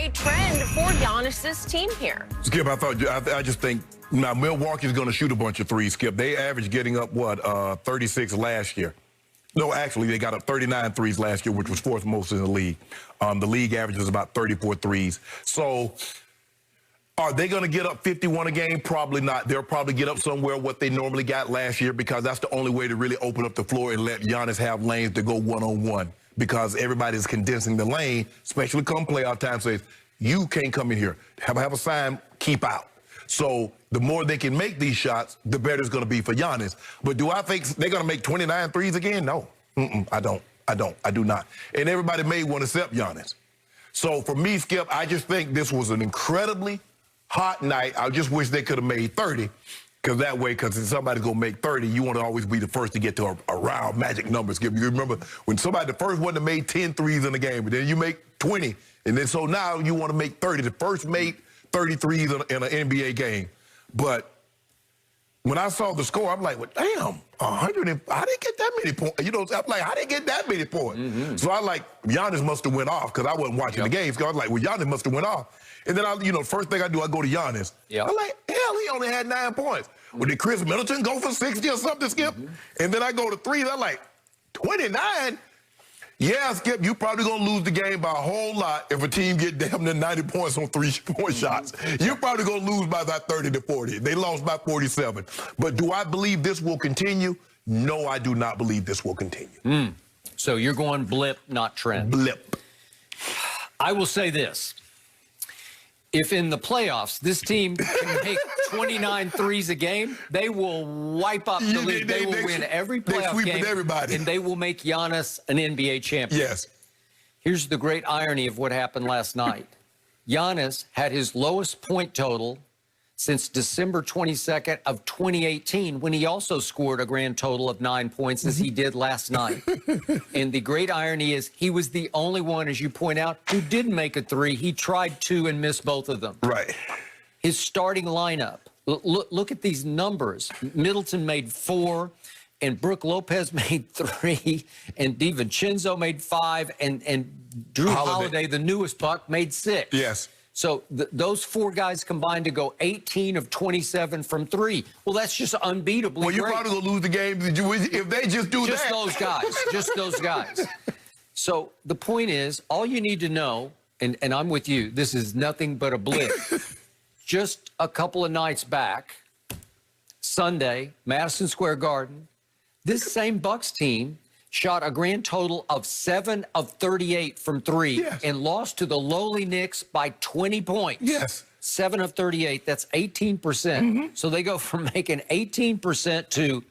great trend for Giannis's team here. Skip, I just think now Milwaukee's going to shoot a bunch of threes, Skip. They averaged getting up, 36 last year. No, actually, they got up 39 threes last year, which was fourth most in the league. The league average is about 34 threes. So are they going to get up 51 a game? Probably not. They'll probably get up somewhere what they normally got last year because that's the only way to really open up the floor and let Giannis have lanes to go one-on-one because everybody's condensing the lane, especially come playoff time, says, you can't come in here. Have a sign, keep out. So the more they can make these shots, the better it's going to be for Giannis. But do I think they're going to make 29 threes again? No. I don't. I do not. And everybody made one except Giannis. So for me, Skip, I just think this was an incredibly hot night. I just wish they could have made 30. Because that way, because if somebody's going to make 30, you want to always be the first to get to around magic numbers. Skip, you remember when somebody, the first one that made 10 threes in the game, but then you make 20. And then so now you want to make 30. The first made 30 threes in an NBA game. But when I saw the score, I'm like, well, damn, 100. I didn't get that many points. You know, I'm like, I didn't get that many points. So I like, Giannis must have went off because I wasn't watching the games. So I was like, well, Giannis must have went off. And then, first thing I do, I go to Giannis. I'm like, hell, he only had 9 points. Well, did Chris Middleton go for 60 or something, Skip? And then I go to threes. I'm like, 29? Yeah, Skip, you probably going to lose the game by a whole lot if a team get damn near 90 points on 3-point shots. You're probably going to lose by that 30 to 40. They lost by 47. But do I believe this will continue? No, I do not believe this will continue. So you're going blip, not trend. Blip. I will say this. If in the playoffs this team can make 29 threes a game, they will wipe up the league. They will win every playoff game, everybody. and they will make Giannis an NBA champion. Yes. Here's the great irony of what happened last night. Giannis had his lowest point total since December 22nd of 2018, when he also scored a grand total of 9 points, as he did last night. And the great irony is he was the only one, as you point out, who didn't make a three. He tried 2 and missed both of them. Right. His starting lineup, look at these numbers. Middleton made 4, and Brook Lopez made 3, and DiVincenzo made 5, and Drew Holiday, the newest buck, made 6. Yes. So those 4 guys combined to go 18 of 27 from 3. Well, that's just unbeatably Well, you're great. probably going to lose the game if they just do just that. Those guys. Just those guys. So the point is, all you need to know, and I'm with you, this is nothing but a blip. Just a couple of nights back, Sunday, Madison Square Garden, this same Bucks team shot a grand total of 7 of 38 from 3 and lost to the lowly Knicks by 20 points. Yes. 7 of 38, that's 18%. So they go from making 18% to,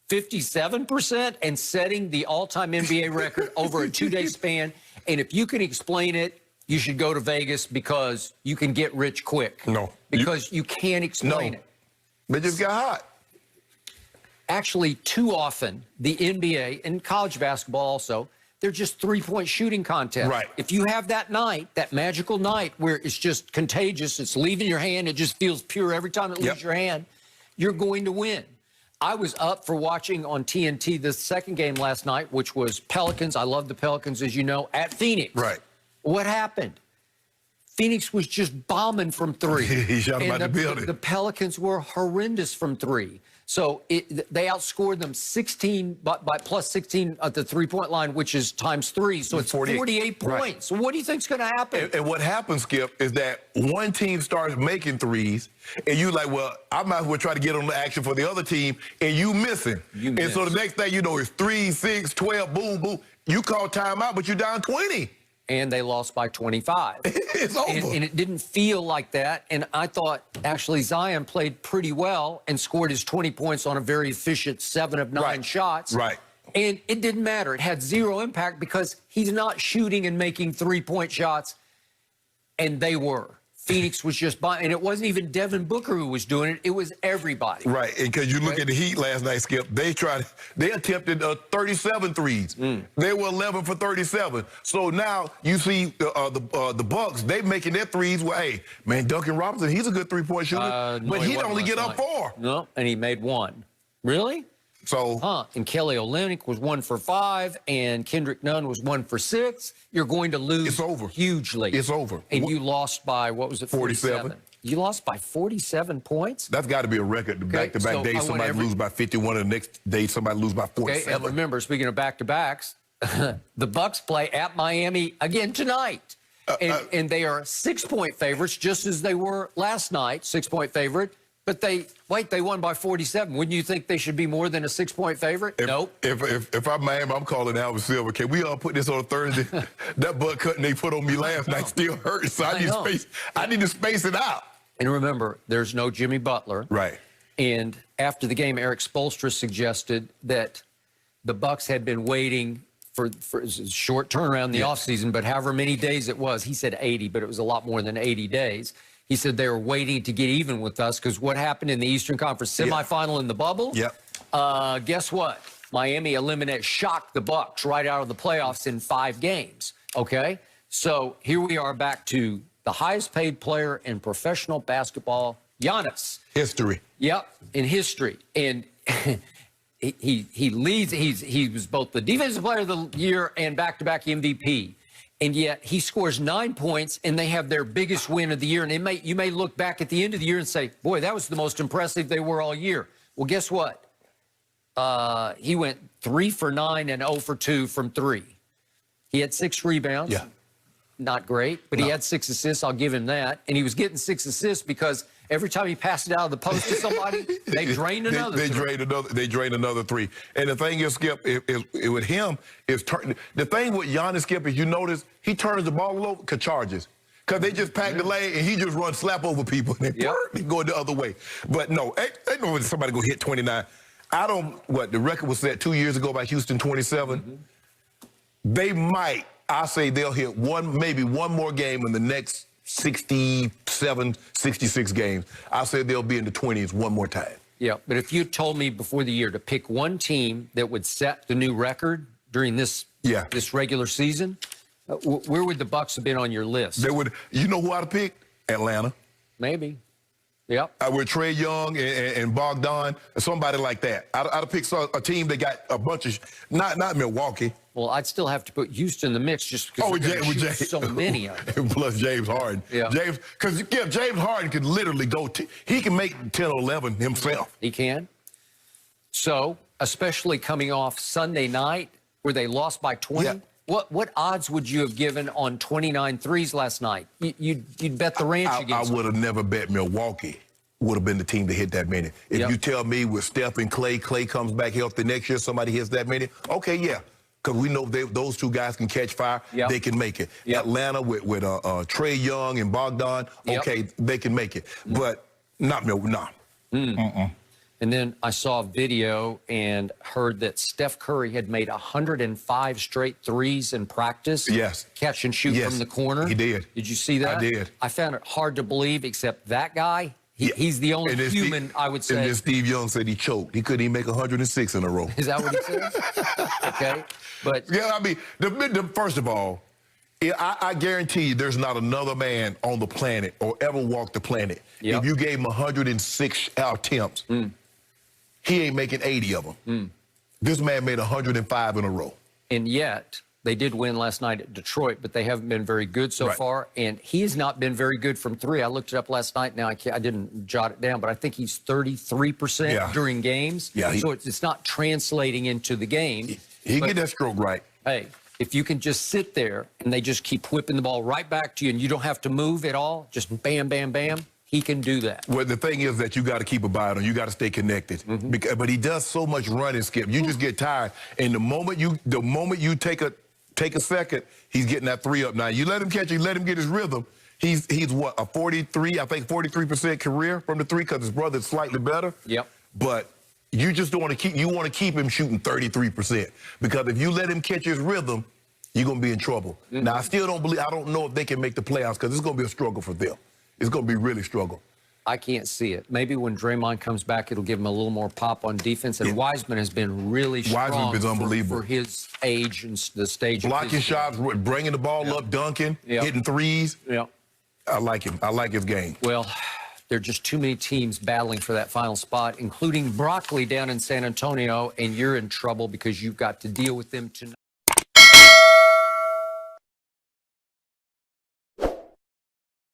57% and setting the all-time NBA record over a 2-day span. And if you can explain it, you should go to Vegas because you can get rich quick. No. Because you can't explain it. They just got hot. Actually, too often, the NBA and college basketball also, they're just three-point shooting contests. Right. If you have that night, that magical night where it's just contagious, it's leaving your hand, it just feels pure every time it leaves your hand, you're going to win. I was up for watching on TNT the second game last night, which was Pelicans. I love the Pelicans, as you know, at Phoenix. Right. What happened? Phoenix was just bombing from 3. He shot him out the building. The Pelicans were horrendous from 3. So they outscored them 16 by plus 16 at the three-point line, which is times 3. So it's 48 points. Right. So what do you think's going to happen? And what happens, Skip, is that one team starts making threes, and you like, well, I might as well try to get on the action for the other team, and you missing. And so the next thing you know is 3, 6, 12, boom, boom. You call timeout, but you're down 20. And they lost by 25. It's over. And it didn't feel like that. And I thought, actually, Zion played pretty well and scored his 20 points on a very efficient 7 of 9 shots. Right. And it didn't matter. It had 0 impact because he's not shooting and making 3-point shots. And they were. Phoenix was just buying. And it wasn't even Devin Booker who was doing it. It was everybody. Right. And because you look at the Heat last night, Skip, they attempted 37 threes. They were 11 for 37. So now you see the Bucks, they making their threes. Well, hey, man, Duncan Robinson, he's a good 3-point shooter. No, but he'd only get up 4. No, and he made 1. Really? So, And Kelly Olynyk was 1 for 5, and Kendrick Nunn was 1 for 6. You're going to lose It's over. hugely. It's over. And you lost by, what was it, 47? You lost by 47 points? That's got to be a record. The back-to-back days, somebody lose by 51, and the next day somebody lose by 47. Okay, and remember, speaking of back-to-backs, the Bucks play at Miami again tonight. And they are 6-point favorites, just as they were last night, 6-point favorite. But they won by 47. Wouldn't you think they should be more than a 6-point favorite? Nope. If I'm Miami, I'm calling Alvin Silver. Can we all put this on a Thursday? That butt cutting they put on me last night still hurts. So I need to space it out. And remember, there's no Jimmy Butler. Right. And after the game, Eric Spoelstra suggested that the Bucks had been waiting for a short turnaround in the offseason, but however many days it was, he said 80, but it was a lot more than 80 days. He said they were waiting to get even with us because what happened in the Eastern Conference semifinal in the bubble? Guess what? Miami shocked the Bucks right out of the playoffs in 5 games. Okay? So here we are back to the highest paid player in professional basketball, Giannis. History. Yep, in history. And he leads. He was both the defensive player of the year and back-to-back MVP. And yet he scores 9 points, and they have their biggest win of the year. And you may look back at the end of the year and say, boy, that was the most impressive they were all year. Well, guess what? He went 3 for 9 and 0 for 2 from 3. He had 6 rebounds. Yeah. Not great, but he had 6 assists. I'll give him that. And he was getting 6 assists because every time he passed it out of the post to somebody, they drained another. They drained another 3. And the thing is, Skip, with him is the thing with Giannis, Skip, is you notice he turns the ball over to charges. Because they just pack the lane and he just runs slap over people and they go the other way. But no, ain't no way somebody go hit 29. The record was set 2 years ago by Houston, 27. They might. I say they'll hit maybe one more game in the next 67, 66 games. I say they'll be in the 20s one more time. Yeah, but if you told me before the year to pick one team that would set the new record during this regular season, where would the Bucks have been on your list? They would. You know who I'd have picked? Atlanta. Maybe. Yep. With Trae Young and Bogdan, somebody like that. I'd have picked a team that got a bunch of, not Milwaukee. Well, I'd still have to put Houston in the mix just because so many of them. Plus James Harden. Yeah. Because James Harden can literally he can make 10 or 11 himself. He can. So, especially coming off Sunday night where they lost by 20. Yeah. What odds would you have given on 29 threes last night? You'd bet the ranch against I would have never bet Milwaukee would have been the team to hit that many. If you tell me with Steph and Clay comes back healthy next year, somebody hits that many, okay, yeah. Because we know those two guys can catch fire, they can make it. Atlanta with Trae Young and Bogdan, okay, they can make it. But not Milwaukee, no. And then I saw a video and heard that Steph Curry had made 105 straight threes in practice. Yes. Catch and shoot from the corner. He did. Did you see that? I did. I found it hard to believe, except that guy, he's the only human, I would say. And then Steve Young said he choked. He couldn't even make 106 in a row. Is that what he said? Okay. But yeah, I mean, first of all, I guarantee you there's not another man on the planet or ever walked the planet. If you gave him 106 attempts, he ain't making 80 of them. This man made 105 in a row. And yet, they did win last night at Detroit, but they haven't been very good so far. And he has not been very good from 3. I looked it up last night. Now, I didn't jot it down, but I think he's 33% during games. Yeah, so it's not translating into the game. He get that stroke right. Hey, if you can just sit there and they just keep whipping the ball right back to you and you don't have to move at all, just bam, bam, bam, he can do that. Well, the thing is that you got to keep a eye on. You got to stay connected. But he does so much running, Skip. You just get tired. And the moment you take a second, he's getting that 3 up. Now you let him catch it, you let him get his rhythm. He's what, a 43% career from the 3 because his brother's slightly better. Yep. But you just don't want to keep. You want to keep him shooting 33% because if you let him catch his rhythm, you're gonna be in trouble. Now I still don't believe. I don't know if they can make the playoffs because it's gonna be a struggle for them. It's going to be really struggle. I can't see it. Maybe when Draymond comes back, it'll give him a little more pop on defense. And Wiseman has been really strong. Wiseman's been unbelievable for his age and the stage. Blocking shots, bringing the ball up, dunking, hitting threes. Yeah. I like him. I like his game. Well, There are just too many teams battling for that final spot, including Broccoli down in San Antonio, and you're in trouble because you've got to deal with them tonight.